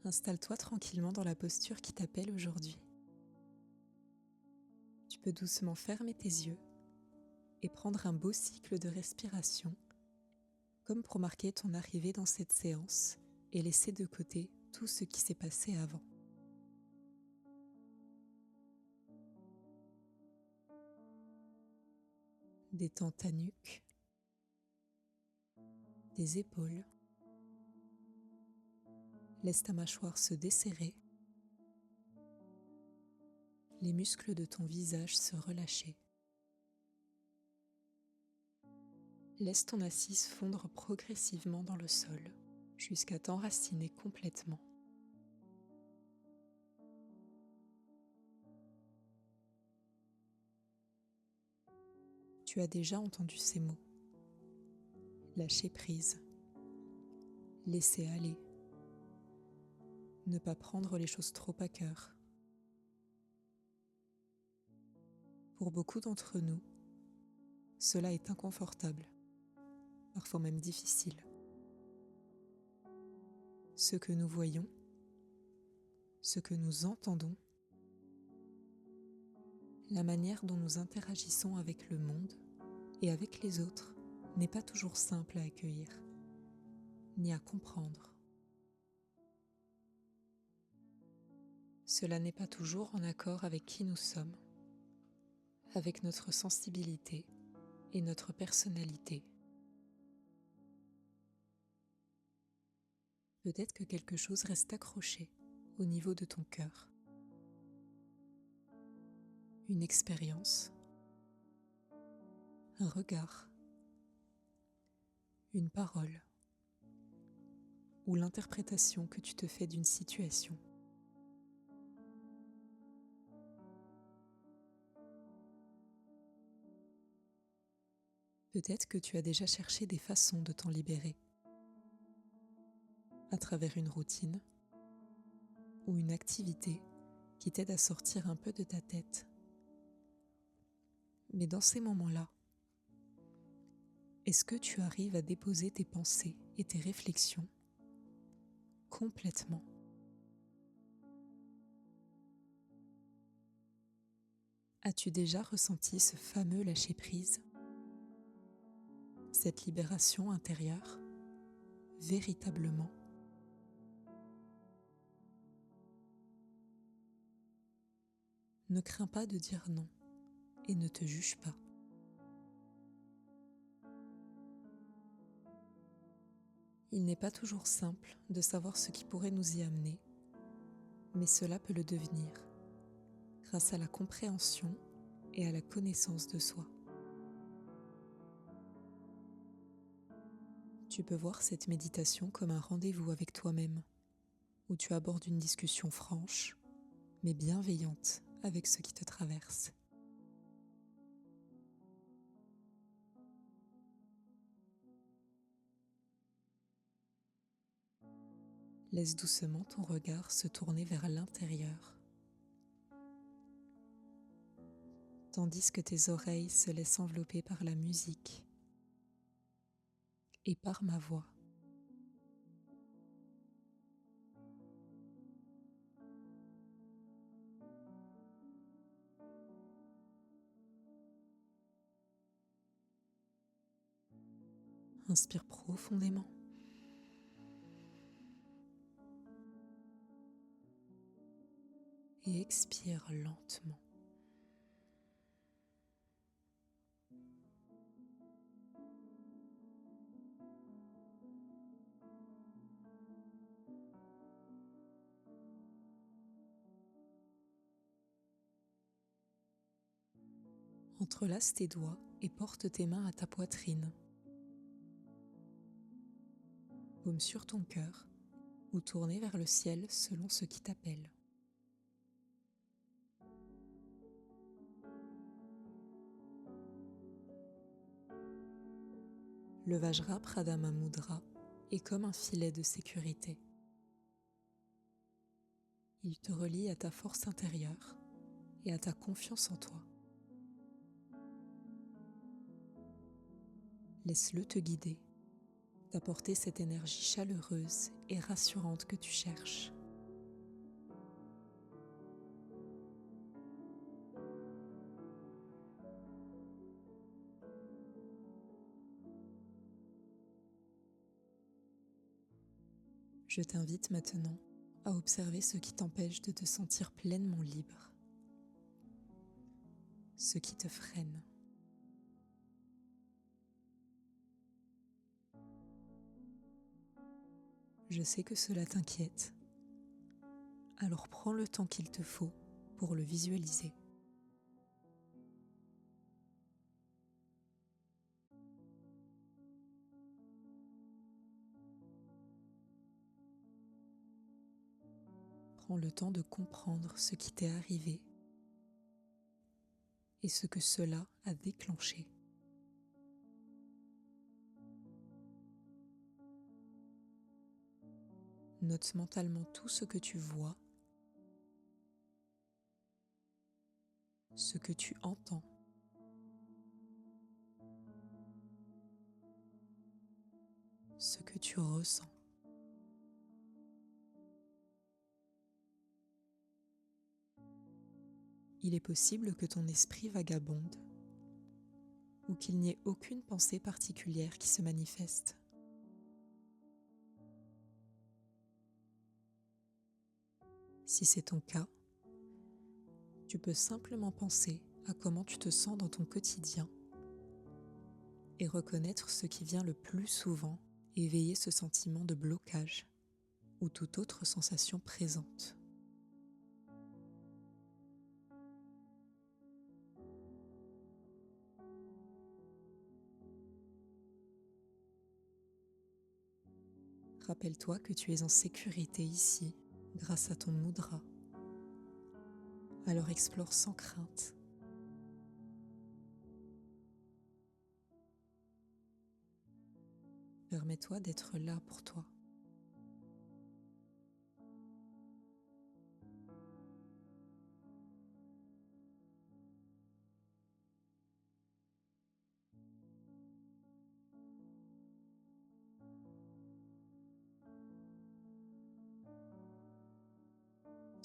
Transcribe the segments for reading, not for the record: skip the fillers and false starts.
Installe-toi tranquillement dans la posture qui t'appelle aujourd'hui. Tu peux doucement fermer tes yeux et prendre un beau cycle de respiration, comme pour marquer ton arrivée dans cette séance et laisser de côté tout ce qui s'est passé avant. Détends ta nuque, tes épaules. Laisse ta mâchoire se desserrer, les muscles de ton visage se relâcher. Laisse ton assise fondre progressivement dans le sol jusqu'à t'enraciner complètement. Tu as déjà entendu ces mots. Lâcher prise, laisser aller, ne pas prendre les choses trop à cœur. Pour beaucoup d'entre nous, cela est inconfortable, parfois même difficile. Ce que nous voyons, ce que nous entendons, la manière dont nous interagissons avec le monde et avec les autres n'est pas toujours simple à accueillir, ni à comprendre. Cela n'est pas toujours en accord avec qui nous sommes, avec notre sensibilité et notre personnalité. Peut-être que quelque chose reste accroché au niveau de ton cœur. Une expérience, un regard, une parole ou l'interprétation que tu te fais d'une situation. Peut-être que tu as déjà cherché des façons de t'en libérer, à travers une routine ou une activité qui t'aide à sortir un peu de ta tête. Mais dans ces moments-là, est-ce que tu arrives à déposer tes pensées et tes réflexions complètement ? As-tu déjà ressenti ce fameux lâcher-prise ? Cette libération intérieure, véritablement ? Ne crains pas de dire non et ne te juge pas. Il n'est pas toujours simple de savoir ce qui pourrait nous y amener, mais cela peut le devenir, grâce à la compréhension et à la connaissance de soi. Tu peux voir cette méditation comme un rendez-vous avec toi-même, où tu abordes une discussion franche, mais bienveillante avec ce qui te traverse. Laisse doucement ton regard se tourner vers l'intérieur, tandis que tes oreilles se laissent envelopper par la musique et par ma voix. Inspire profondément. Et expire lentement. Entrelace tes doigts et porte tes mains à ta poitrine. Paume sur ton cœur ou tournée vers le ciel selon ce qui t'appelle. Le Vajrapradama Mudra est comme un filet de sécurité. Il te relie à ta force intérieure et à ta confiance en toi. Laisse-le te guider, t'apporter cette énergie chaleureuse et rassurante que tu cherches. Je t'invite maintenant à observer ce qui t'empêche de te sentir pleinement libre, ce qui te freine. Je sais que cela t'inquiète, alors prends le temps qu'il te faut pour le visualiser. Prends le temps de comprendre ce qui t'est arrivé et ce que cela a déclenché. Note mentalement tout ce que tu vois, ce que tu entends, ce que tu ressens. Il est possible que ton esprit vagabonde ou qu'il n'y ait aucune pensée particulière qui se manifeste. Si c'est ton cas, tu peux simplement penser à comment tu te sens dans ton quotidien et reconnaître ce qui vient le plus souvent éveiller ce sentiment de blocage ou toute autre sensation présente. Rappelle-toi que tu es en sécurité ici grâce à ton mudra. Alors explore sans crainte. Permets-toi d'être là pour toi.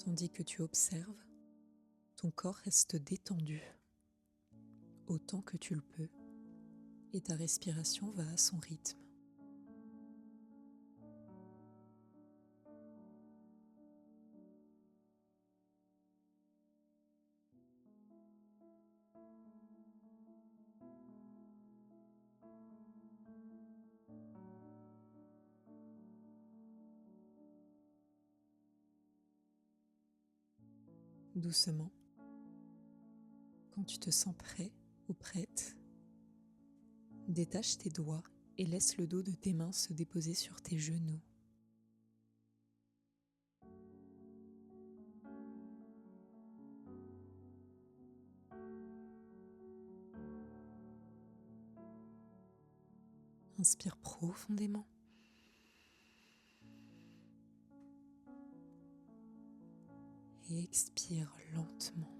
Tandis que tu observes, ton corps reste détendu autant que tu le peux et ta respiration va à son rythme. Doucement, quand tu te sens prêt ou prête, détache tes doigts et laisse le dos de tes mains se déposer sur tes genoux. Inspire profondément. Et expire lentement.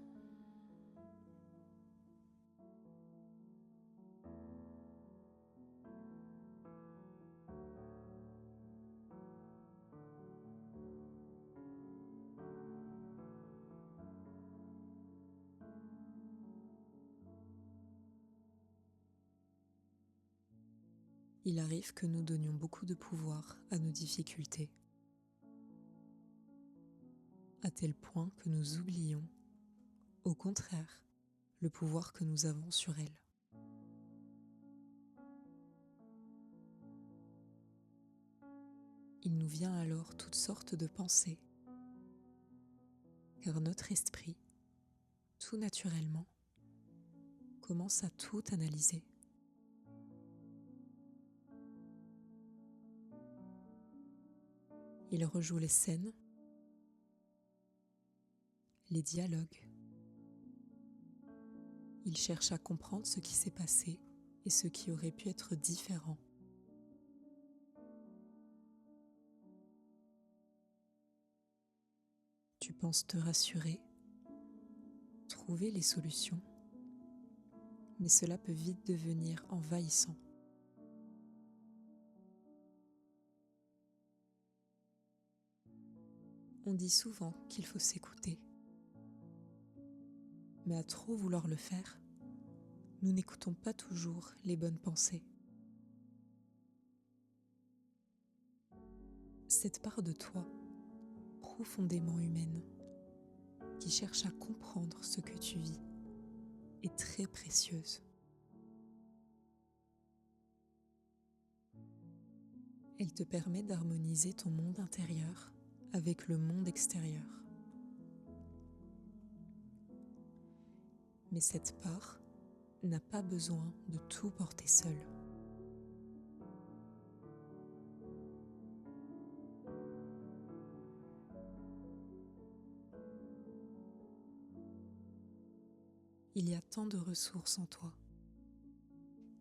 Il arrive que nous donnions beaucoup de pouvoir à nos difficultés, à tel point que nous oublions, au contraire, le pouvoir que nous avons sur elles. Il nous vient alors toutes sortes de pensées, car notre esprit, tout naturellement, commence à tout analyser. Il rejoue les scènes, les dialogues. Il cherche à comprendre ce qui s'est passé et ce qui aurait pu être différent. Tu penses te rassurer, trouver les solutions, mais cela peut vite devenir envahissant. On dit souvent qu'il faut s'écouter, mais à trop vouloir le faire, nous n'écoutons pas toujours les bonnes pensées. Cette part de toi, profondément humaine, qui cherche à comprendre ce que tu vis, est très précieuse. Elle te permet d'harmoniser ton monde intérieur avec le monde extérieur. Mais cette part n'a pas besoin de tout porter seule. Il y a tant de ressources en toi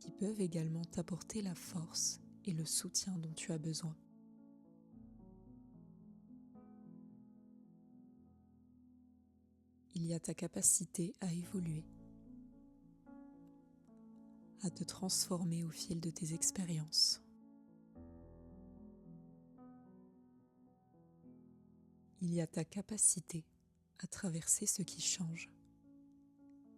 qui peuvent également t'apporter la force et le soutien dont tu as besoin. Il y a ta capacité à évoluer, à te transformer au fil de tes expériences. Il y a ta capacité à traverser ce qui change,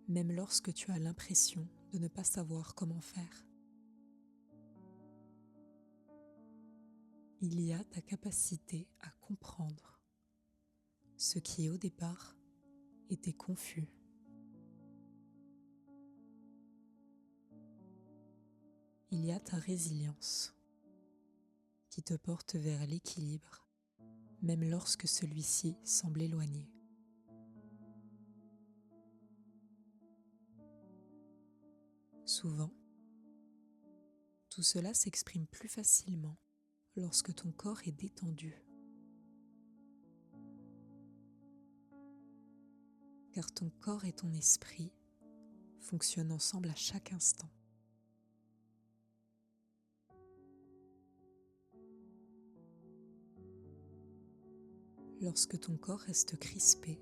même lorsque tu as l'impression de ne pas savoir comment faire. Il y a ta capacité à comprendre ce qui au départ était confus. Il y a ta résilience qui te porte vers l'équilibre, même lorsque celui-ci semble éloigné. Souvent, tout cela s'exprime plus facilement lorsque ton corps est détendu. Car ton corps et ton esprit fonctionnent ensemble à chaque instant. Lorsque ton corps reste crispé,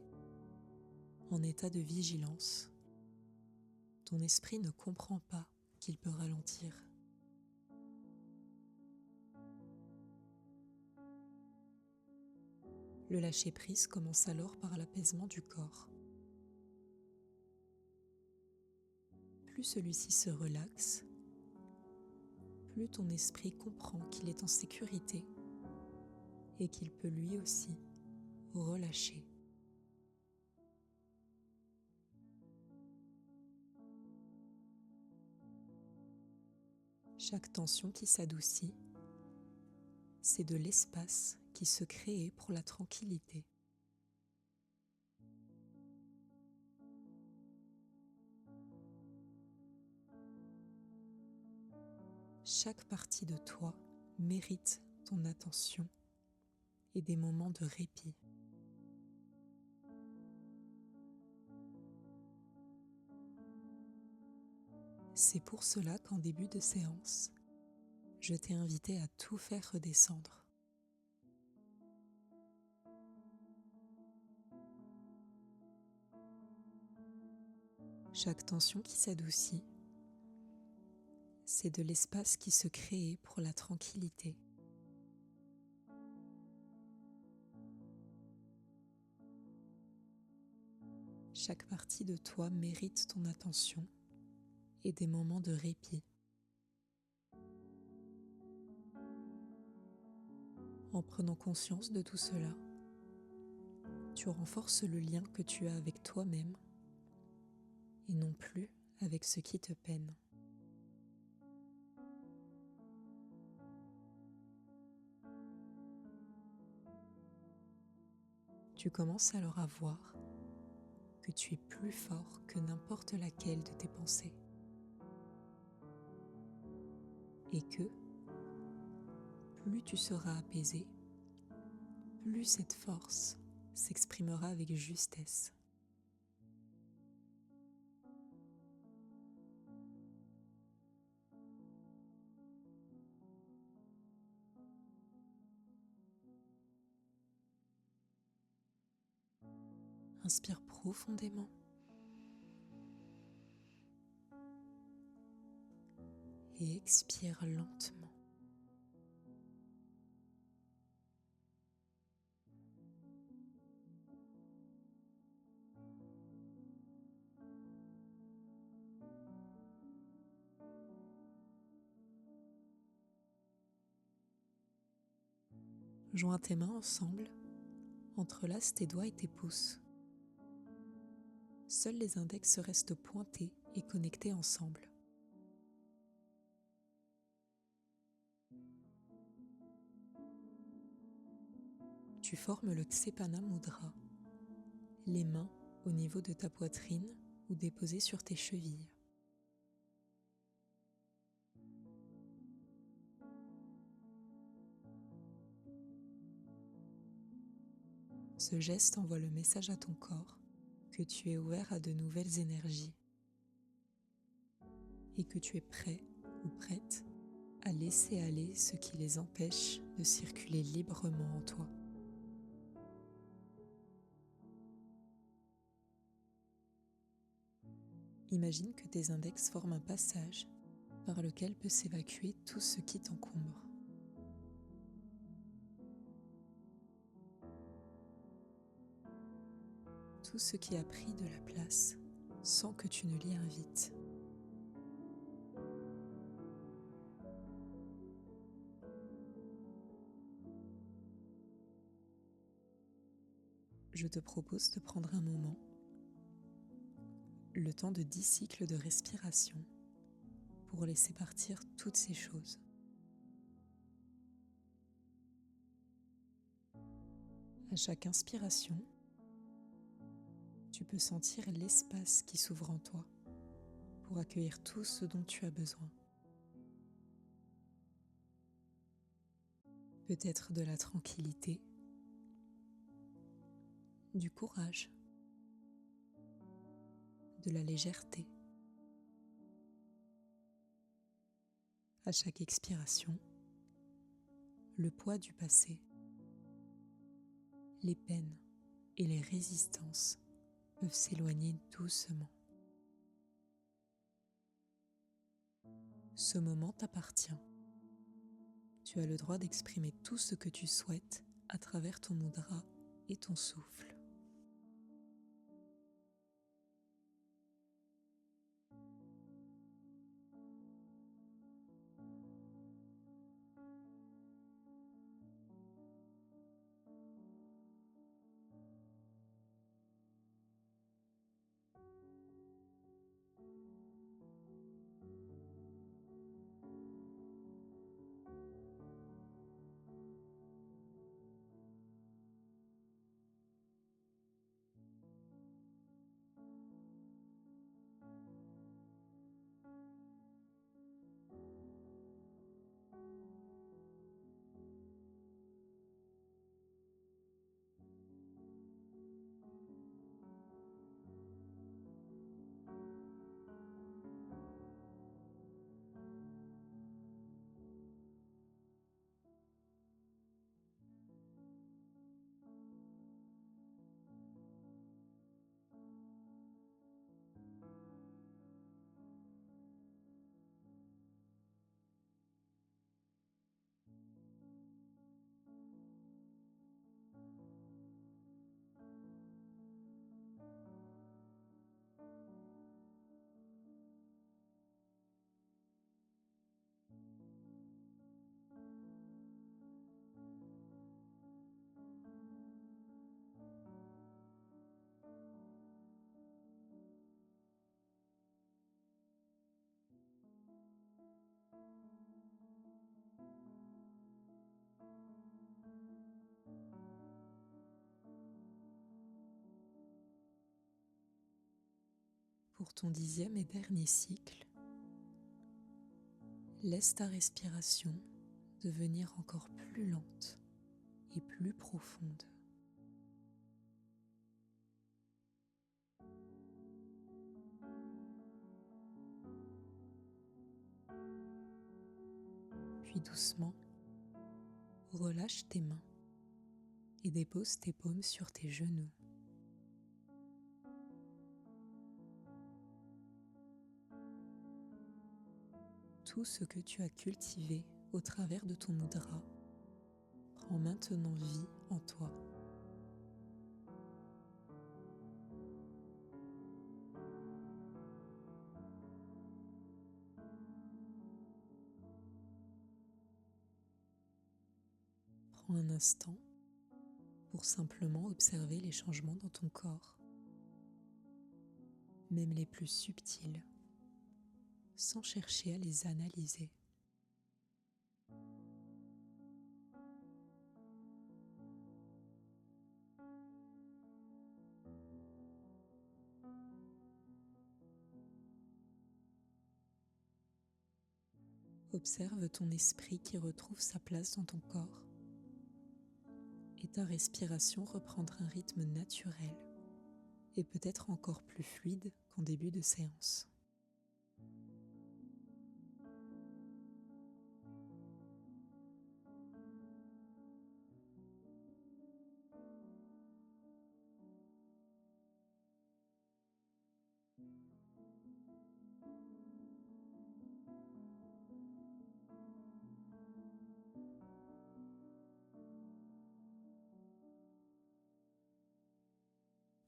en état de vigilance, ton esprit ne comprend pas qu'il peut ralentir. Le lâcher-prise commence alors par l'apaisement du corps. Plus celui-ci se relaxe, plus ton esprit comprend qu'il est en sécurité et qu'il peut lui aussi relâcher. Chaque tension qui s'adoucit, c'est de l'espace qui se crée pour la tranquillité. Chaque partie de toi mérite ton attention et des moments de répit. C'est pour cela qu'en début de séance, je t'ai invité à tout faire redescendre. Chaque tension qui s'adoucit, c'est de l'espace qui se crée pour la tranquillité. Chaque partie de toi mérite ton attention et des moments de répit. En prenant conscience de tout cela, tu renforces le lien que tu as avec toi-même et non plus avec ce qui te peine. Tu commences alors à voir que tu es plus fort que n'importe laquelle de tes pensées et que plus tu seras apaisé, plus cette force s'exprimera avec justesse. Inspire profondément et expire lentement. Joins tes mains ensemble, entrelace tes doigts et tes pouces. Seuls les index restent pointés et connectés ensemble. Tu formes le Ksepana Mudra, les mains au niveau de ta poitrine ou déposées sur tes chevilles. Ce geste envoie le message à ton corps que tu es ouvert à de nouvelles énergies et que tu es prêt ou prête à laisser aller ce qui les empêche de circuler librement en toi. Imagine que tes index forment un passage par lequel peut s'évacuer tout ce qui t'encombre. Tout ce qui a pris de la place sans que tu ne l'y invites. Je te propose de prendre un moment, le temps de 10 cycles de respiration, pour laisser partir toutes ces choses. À chaque inspiration, tu peux sentir l'espace qui s'ouvre en toi pour accueillir tout ce dont tu as besoin. Peut-être de la tranquillité, du courage, de la légèreté. À chaque expiration, le poids du passé, les peines et les résistances peuvent s'éloigner doucement. Ce moment t'appartient. Tu as le droit d'exprimer tout ce que tu souhaites à travers ton mudra et ton souffle. Pour ton 10e et dernier cycle, laisse ta respiration devenir encore plus lente et plus profonde. Puis doucement, relâche tes mains et dépose tes paumes sur tes genoux. Tout ce que tu as cultivé au travers de ton mudra prend maintenant vie en toi. Prends un instant pour simplement observer les changements dans ton corps, même les plus subtils, sans chercher à les analyser. Observe ton esprit qui retrouve sa place dans ton corps et ta respiration reprendre un rythme naturel et peut-être encore plus fluide qu'en début de séance.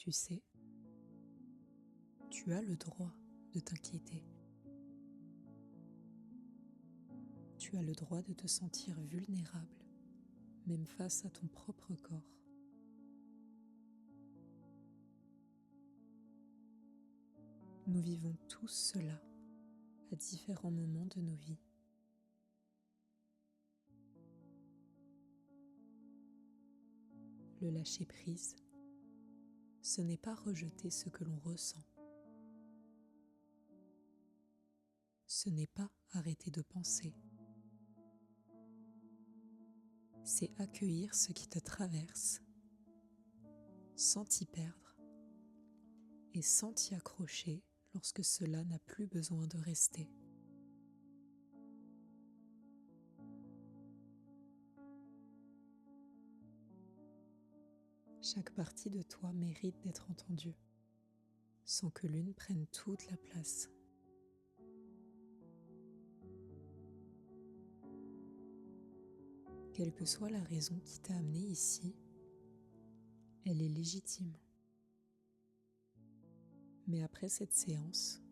Tu sais, tu as le droit de t'inquiéter. Tu as le droit de te sentir vulnérable, même face à ton propre corps. Nous vivons tous cela à différents moments de nos vies. Le lâcher-prise, ce n'est pas rejeter ce que l'on ressent. Ce n'est pas arrêter de penser. C'est accueillir ce qui te traverse, sans t'y perdre et sans t'y accrocher lorsque cela n'a plus besoin de rester. Chaque partie de toi mérite d'être entendue, sans que l'une prenne toute la place. Quelle que soit la raison qui t'a amené ici, elle est légitime. Mais après cette séance,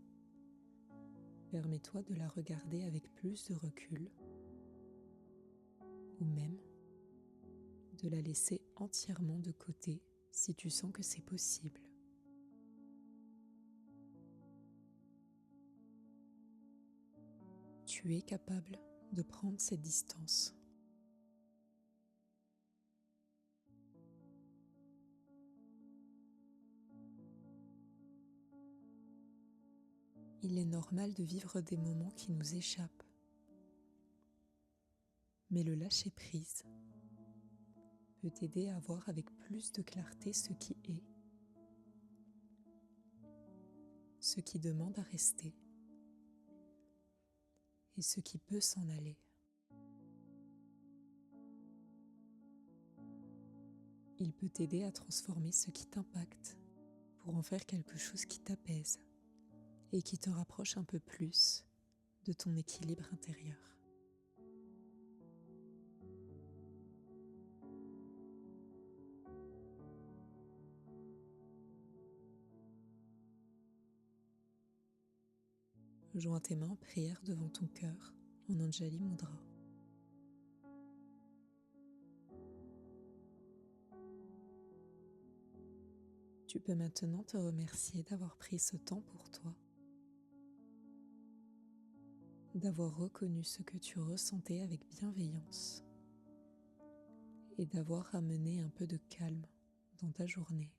permets-toi de la regarder avec plus de recul, ou même de la laisser entièrement de côté si tu sens que c'est possible. Tu es capable de prendre cette distance. Il est normal de vivre des moments qui nous échappent. Mais le lâcher-prise peut t'aider à voir avec plus de clarté ce qui est, ce qui demande à rester et ce qui peut s'en aller. Il peut t'aider à transformer ce qui t'impacte pour en faire quelque chose qui t'apaise et qui te rapproche un peu plus de ton équilibre intérieur. Joins tes mains en prière devant ton cœur en Anjali Mudra. Tu peux maintenant te remercier d'avoir pris ce temps pour toi, d'avoir reconnu ce que tu ressentais avec bienveillance et d'avoir amené un peu de calme dans ta journée.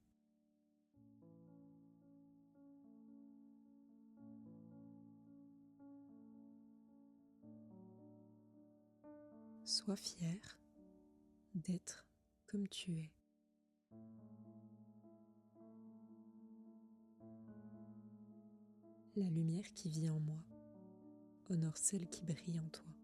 Sois fier d'être comme tu es. La lumière qui vit en moi honore celle qui brille en toi.